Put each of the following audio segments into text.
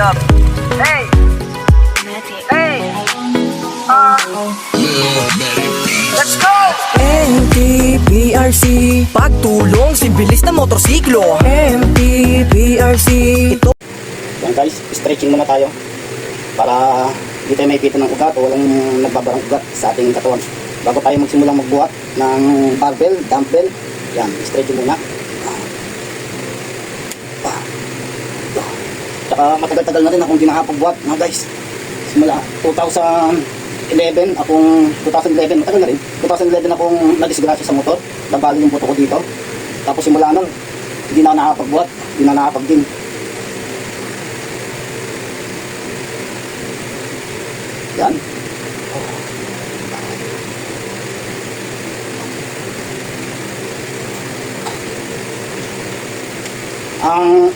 up? Hey! Hey! Let's go! MTPRC, pagtulong si bilis na motorsiklo. MTPRC, ito. Yan guys, stretching muna tayo para hindi tayo makikita ng ugat o walang nagbabarang ugat sa ating katawan. Bago tayo magsimulang magbuhat ng barbell, dumbbell, yan, stretching muna. Tsaka matagal-tagal na rin akong di nakapagbuhat na guys. Simula 2011, matagal na rin. 2011 akong nadisgrasya sa motor. Nabali yung buto ko dito. Tapos simula nun, hindi na ako nakapagbuhat, hindi na nakapag-gym. Yan. Ang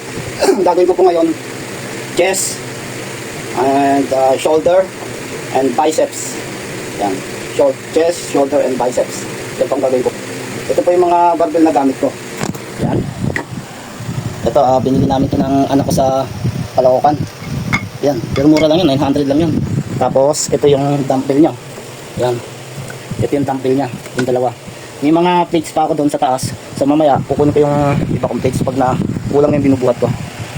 gagawin ko po ngayon, chest and shoulder and biceps. Yan. Chest, shoulder and biceps. Ito ang gagawin ko. Ito po yung mga barbell na gamit ko. Yan. Ito, binili namin ito ng anak ko sa Caloocan. Yan. Pero mura lang yun, 900 lang yun. Tapos, ito yung dumbbell niya. Yan. Ito yung dumbbell niya. Yung dalawa. May mga plates pa ako doon sa taas. So, mamaya, kukunin ko yung iba kong plates pag na kulang yung binubuhat ko.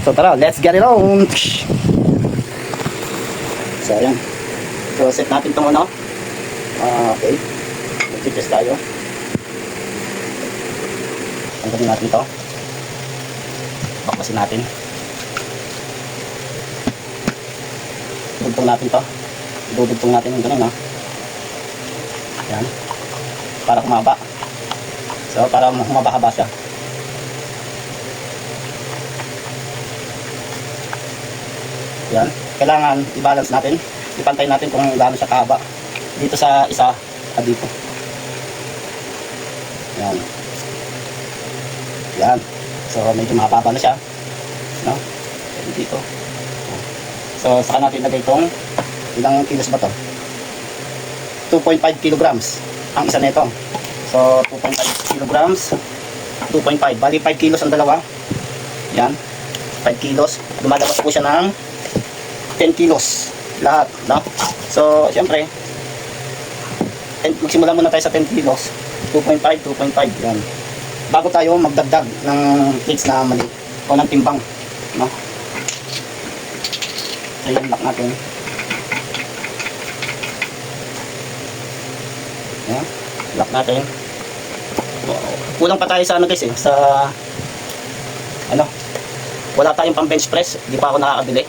So, tara, let's get it on! So, yan. So, set natin itong ano. Okay. Mag-test tayo. Tanggalin natin ito. Bakbasin natin. Dugtong natin ito. Dudugtong natin yung ganun, ha. Yan. Para kumaba. So, para humaba-haba siya. Yan. Kailangan i-balance natin. Ipantay natin kung gaano siya kahaba. Dito sa isa at dito. Yan. Yan. So, medyo mahaba na siya. No? Dito. So, saka natin lagay itong ilang kilos ba ito? 2.5 kilograms ang isa nito. So, 2.5 kilograms. 2.5. Bali, 5 kilos ang dalawa. Yan. 5 kilos. Lumalabas po siya ng 10 kilos. Lahat. No? So, siyempre, magsimula muna tayo sa 10 kilos. 2.5, 2.5. Yan. Bago tayo magdagdag ng plates na mali o ng timbang. No? So, yan, lock natin. Yan. Lock natin. Kulang pa tayo sa ano guys eh. Sa ano. Wala tayong pang bench press. Hindi pa ako nakakabili.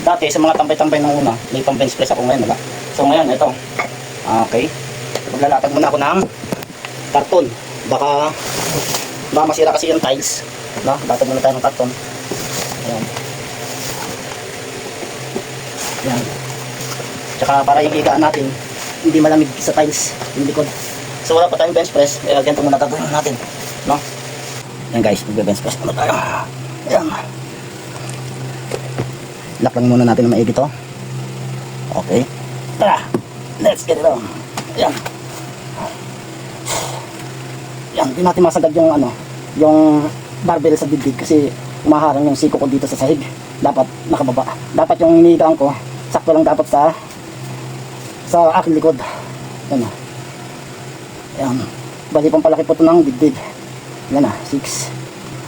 Dati sa mga tambay-tambay nung una, may pang bench press ako ngayon. Wala. So ngayon, ito. Okay. Maglalatag muna ako ng karton. Baka masira kasi yung tiles. No? Latag muna tayo ng karton. Ayan. Ayan. Tsaka para yung higaan natin, hindi malamig sa tiles. Yung likod. So wala pa tayong bench press. Kaya ganito muna gagawin natin. No? Ayan guys, magbe-bench press muna tayo. Ayan. Lock lang muna natin na maigi to. Okay. Tara! Let's get it on. Ayan. Yan, hindi natin masagad yung ano, yung barbell sa dibdib kasi umaharang yung siko ko dito sa sahig. Dapat nakababa. Dapat yung hinihigaan ko, sakto lang dapat sa aking likod. Yan o. Yan. Bali pang palaki po ito ng dibdib. Yan na. 6,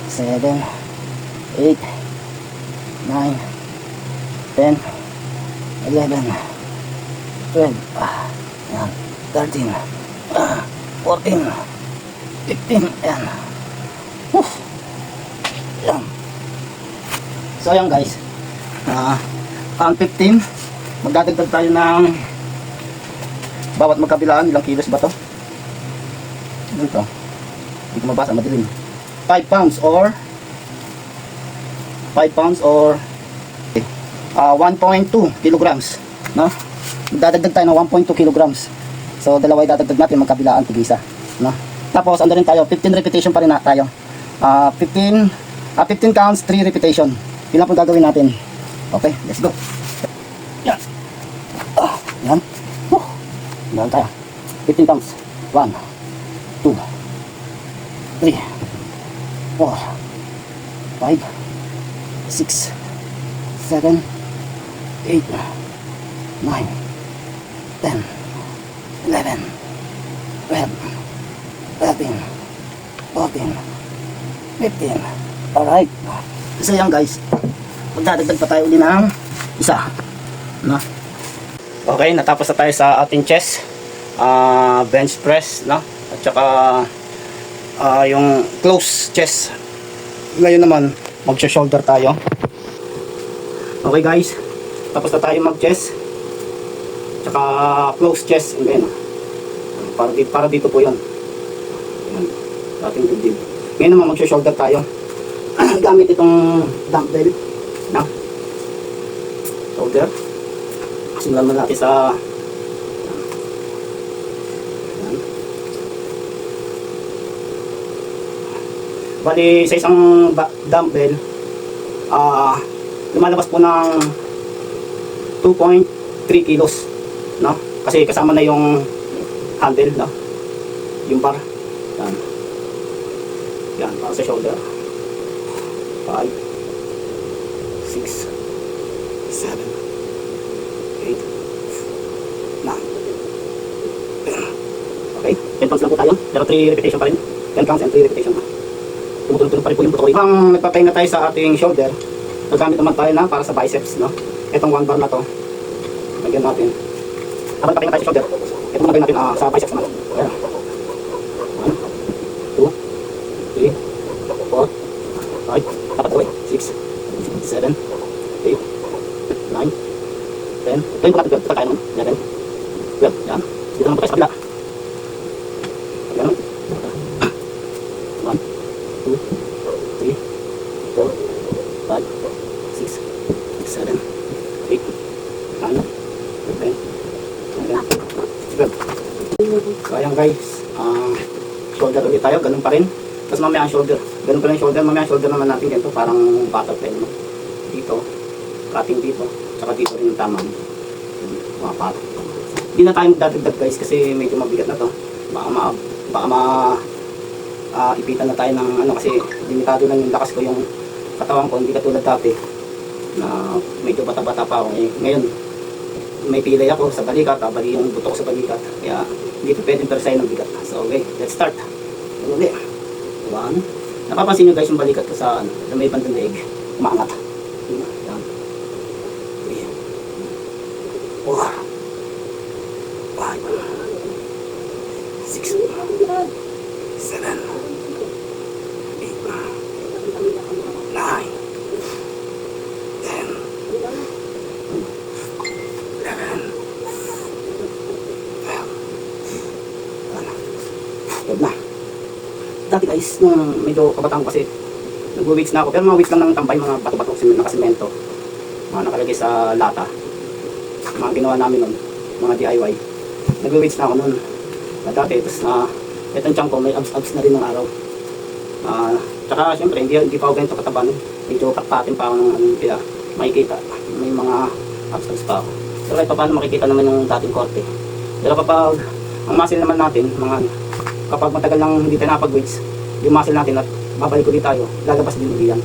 7, 8, 9, 10, 11, 12, yan, 13, 14, 15, yan. Woof. Yan. So yan guys, ang 15, magdadagdag tayo ng bawat magkabilaan, ilang kilos ba to? Ito, hindi ko mabasa, madilim. 5 pounds or 1.2 kilograms, no? Magdadagdag tayo ng 1.2 kilograms. So dalawa idadagdag natin magkabilaan tig-isa, no? Tapos ano rin tayo, 15 repetition pa rin na tayo. 15 counts, 3 repetition. Yun lang po gagawin natin. Okay, let's go. Yan. Yan. Yan tayo. 15 counts. 1, 2, 3, 4, 5, 6, 7, 7, 8, 9, 10, 11, 12, 13, 14, 15. Alright. So yan guys, magdadagdag pa tayo ulit ng isa. No? Okay, natapos na tayo sa ating chest, bench press, no? At saka yung close chest. Ngayon naman, mag-shoulder tayo. Okay guys, tapos na tayo mag-chest, tsaka close chest, and then para dito po yun. Ayan, ating dibdib. Ngayon naman mag-shoulder tayo. Gamit itong dumbbell na shoulder. Simulan mo natin sa ayan. Bali sa isang dumbbell lumalabas po ng 2.3 kilos, no? Kasi kasama na yung handle, no? Yung bar. Yan. Yan, para sa shoulder. 5, 6, 7, 8, 9, 10. Okay, 10 counts lang po tayo. Pero 3 repetition pa rin. 10 counts and 3 repetition pa. Tumutulong pa rin po yung buto ko. Habang nagpapahinga tayo sa ating shoulder, nagamit naman tayo na para sa biceps, no? Itong 1 bar na to. Lagyan natin. Habang nagpapahinga tayo sa shoulder, ito muna natin sa biceps naman. Ayan. 1, 2, 3, 4, 5, 6, 7, 8, 9, 10. Ito yung pagkakagod. Ito kaya naman. 11, 12. Yan. Dito naman po tayo sa kabila. Yan. 1, 2, 3, 4, 5, 6, 7, 8, 9, 10, 12. So ayan guys. Shoulder ulit tayo. Ganun pa rin. Tapos mamaya ang shoulder. Ganun pa rin shoulder. Mamaya ang shoulder naman natin ganito. Parang butterfly, no? Dito. Cutting dito. Tsaka dito rin yung tamang mga pato. Hindi na tayo magdadagdag guys kasi medyo mabigat na to. Baka ipitan na tayo ng ano kasi limitado lang yung lakas ko yung katawan ko. Hindi katulad dati na medyo bata-bata pa ako. Ngayon may pilay ako sa balikat. Bali yung buto ko sa balikat. Kaya hindi po pwedeng persayin ng bigat. So okay, let's start. Ulit. 1. Napapansin nyo guys yung balikat ko sa may bandang leeg. Umaangat. Yan. 3, 4, 5, 6, 7, 8, 9, 10. Na. Dati guys, nung medyo kabataan ko kasi nag-weights na ako, pero mga weights lang ng tambay, mga bato-bato, nakasimento, mga nakalagay sa lata, mga ginawa namin nun, mga DIY. Nag-weights na ako nun dati, tapos itong tiyan ko may abs na rin ng araw. Tsaka syempre hindi pa ako ganito kataban, medyo katpatin pa ako ng kaya makikita, may mga abs pa ako, pero kahit pa paano makikita naman yung dating korte. Pero kapag ang muscle naman natin, kapag matagal lang hindi tayo napag-weights, yung muscle natin at babalik ulit tayo, lalabas din ulit yan.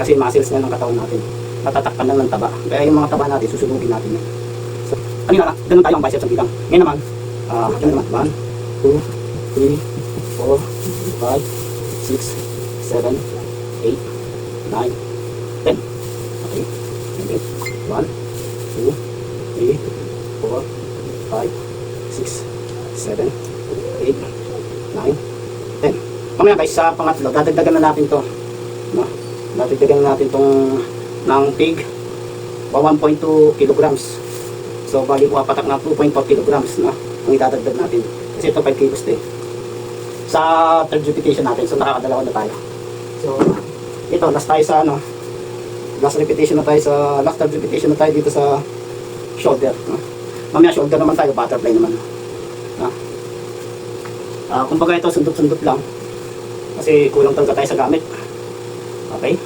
Kasi muscles na ng katawan natin. Natatakpan lang ng taba. Kaya yung mga taba natin, susugugin natin yan. So, kanina na, ganun tayo ang biceps ang bilang. Ngayon naman, 1, 2, 3, 4, 5, 6, 7, 8, 9, 10. Okay. 1, 2, 3, 4, 5, 6, 7, 8, 9, 10. Mamaya guys, sa pangatlo, dadagdagan na natin to. No? Dadagdagan na natin tong ng pig 1.2 kilograms. So, bali po patak na 2.4 kilograms, no? Ang idadagdag natin. Kasi ito 5 kilos din. Sa third repetition natin, so nakakadalawa na tayo. So, ito, last tayo sa last repetition na tayo sa, last third repetition na tayo dito sa shoulder. No? Mamaya shoulder naman tayo, butterfly naman. No? Kumbaga ito, sundot-sundot lang. Kasi kulang talaga tayo sa gamit. Okay? 1,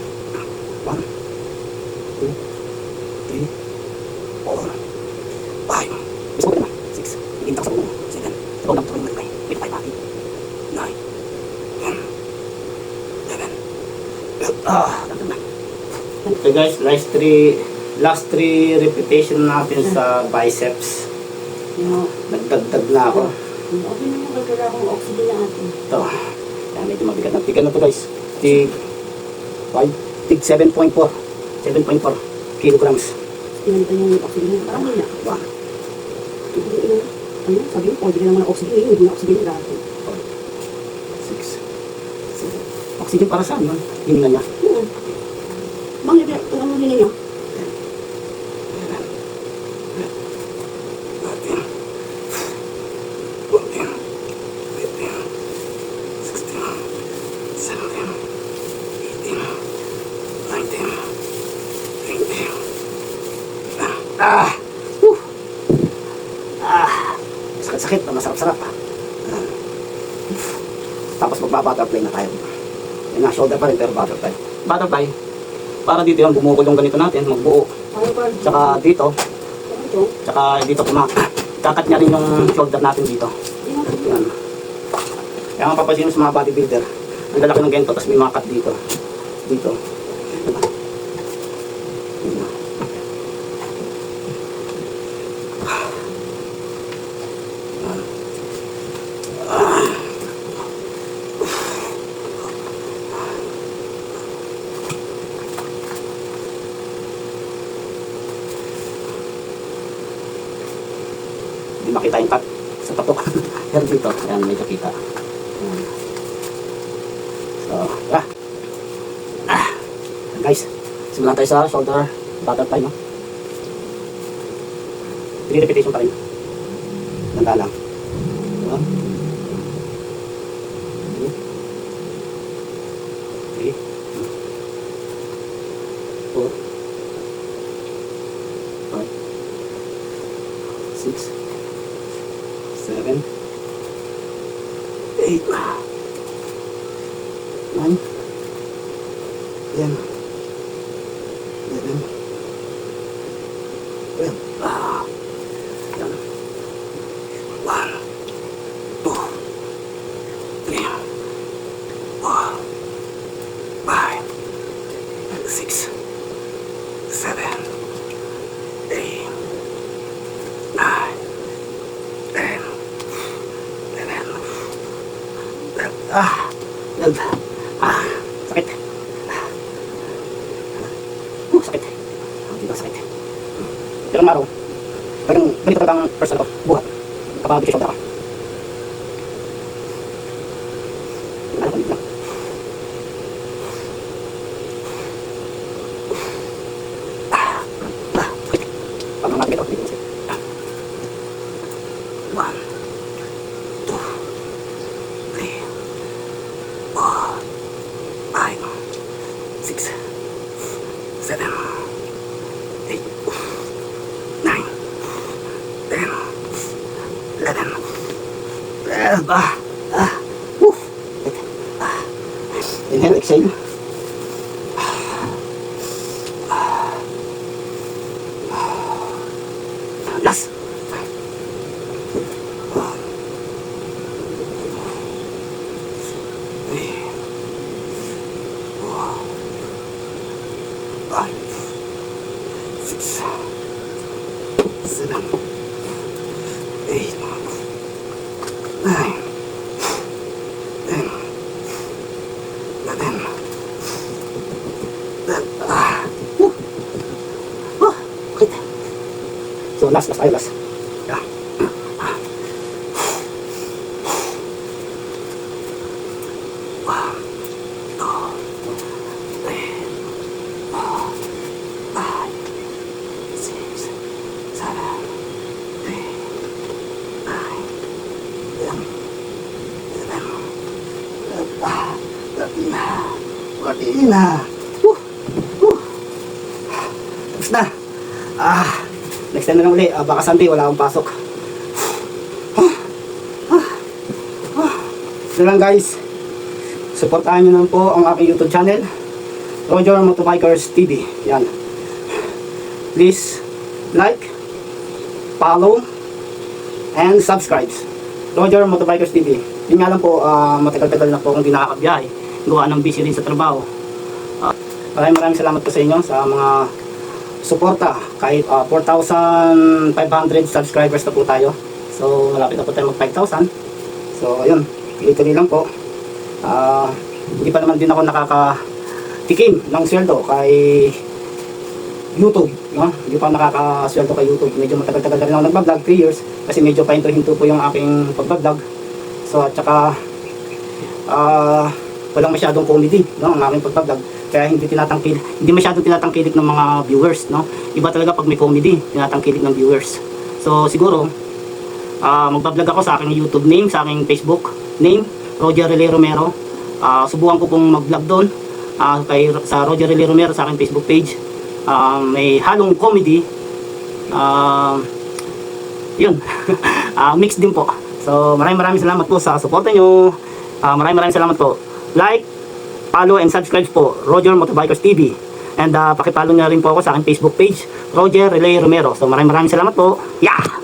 2, 3, 4, 5, 6, 7, 8, 9, 10. Okay guys, last 3 repetition natin sa biceps. Nagdagdag na ako. Okay naman, kagkala akong oxygen na atin. Ito. Yan, medyo mabigat na. Tigan na to guys. Tig 7.4. 7.4 kilograms. Tingnan pa yung oxygen. Parang hindi na. Diba? Ano? Sabi mo, pwede ka naman ng oxygen. Hindi na oxygen na dati. 6. Oxygen para saan yun? Hininga niya. Bakit ang ano niya? Ah! Sakit-sakit, masarap-sarap. Tapos magba-butterfly na tayo. Yan na, shoulder pa rin pero butterfly. Butterfly, para dito yun, bumukol yung ganito natin, magbuo. Tsaka dito, tsaka dito kakat niya rin yung shoulder natin dito. Yan. Kaya nga papansin mo sa mga bodybuilder, ang lalaki ng ganito, tapos may mga cut dito. Dito. Hindi makita yung cut sa tatok. Yan dito. Yan, medyo kita. Yan. So, guys, simulan tayo sa shoulder butterfly, no? 3 repetition pa rin. Ganda lang. Diba? 3 4 5 6 7 8 9 10 11 12 yan. 1 2 3 4 5 6 7 8 9 10 11 sakit. Sakit. Dito sakit. Pero maraw. Parang ganito ka bang person ko, buhat. Kapag shoulder ka. Ano ko dito? Sakit. Pag mga dito, dito sakit. 1 2 3 4 5 6 7 8 9 10 11 Inhale, exhale. Last. Five, 6 7 8 9 10 11 okay. So last tayo last. Yeah. 14 na. Tapos na. Next time na lang uli. Baka Sunday wala akong pasok. So lang guys. Supportahan nyo naman po ang aking YouTube channel. Roger Motovbikers TV. Yan. Please like, follow, and subscribe. Roger Motovbikers TV. Yun nga lang po, matagal-tagal na po akong di nakakabiyahe. Gawa ng busy rin sa trabaho. Maraming salamat po sa inyo sa mga suporta. Kahit 4,500 subscribers na po tayo. So malapit na po tayo mag 5,000. So ayun, tuloy-tuloy lang po. Hindi pa naman din ako nakakatikim ng sweldo kay YouTube, no? Hindi pa nakakasweldo kay YouTube. Medyo matagal-tagal na rin ako nagbablog, 3 years, kasi medyo pahinto-hinto po yung aking pagbablog. So at saka walang masyadong comedy, no, ang aking pagbablog. Kaya hindi masyadong tinatangkilik ng mga viewers, no? Iba talaga pag may comedy, tinatangkilik ng viewers. So siguro magbablog ako sa aking YouTube name, sa aking Facebook name, Roger Relay Romero. Subukan ko pong mag-vlog doon sa Roger Relay Romero sa aking Facebook page. May halong comedy, yun. Mix din po. So maraming salamat po sa suporta nyo. Maraming salamat po. Like, follow and subscribe po Roger Motorbikers TV, and pakipollow na rin po ako sa aking Facebook page, Roger Relay Romero. So maraming salamat po. Yeah!